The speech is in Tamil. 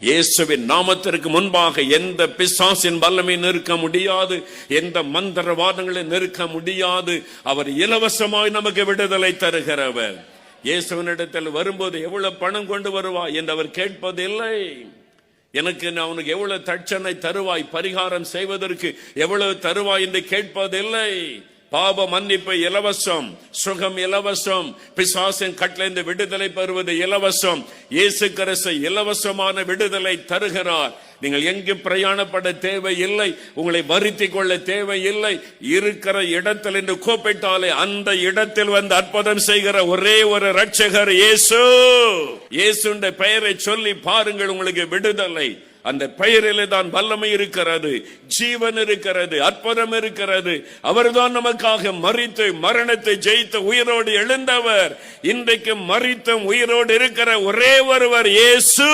இயேசுவின் நாமத்திற்கு முன்பாக எந்த பிசாசின் வல்லமை நிற்க முடியாது, எந்த மந்திரவாதங்களை நிற்க முடியாது. அவர் இலவசமாய் நமக்கு விடுதலை தருகிறவர். இயேசுவினிடத்தில் வரும்போது எவ்வளவு பணம் கொண்டு வருவாய் என்று அவர் கேட்பதில்லை. எனக்கு அவனுக்கு எவ்வளவு தட்சணை தருவாய், பரிகாரம் செய்வதற்கு எவ்வளவு தருவாய் என்று கேட்பதில்லை. பாவ மன்னிப்பு இலவசம், சுகம் இலவசம், பிசாசின் கட்டளைந்து விடுதலை பெறுவது இலவசம். இயேசு கிறிஸ்து இலவசமான விடுதலை தருகிறார். நீங்கள் எங்கு பிரயாணப்பட தேவையில்லை, உங்களை வருத்தி கொள்ள தேவையில்லை. இருக்கிற இடத்தில் என்று கூப்பிட்டாலே அந்த இடத்தில் வந்து அற்புதம் செய்கிற ஒரே ஒரு ரட்சகர் இயேசு. இயேசுடைய பெயரை சொல்லி பாருங்கள், உங்களுக்கு விடுதலை. அந்த பெயரிலே தான் வல்லமை இருக்கிறது, ஜீவன் இருக்கிறது, அற்புதம் இருக்கிறது. அவர்தான் நமக்காக மரித்து மரணத்தை ஜெயித்து உயிரோடு எழுந்தவர். இன்றைக்கு மரித்தும் உயிரோடு இருக்கிற ஒரே ஒருவர் இயேசு.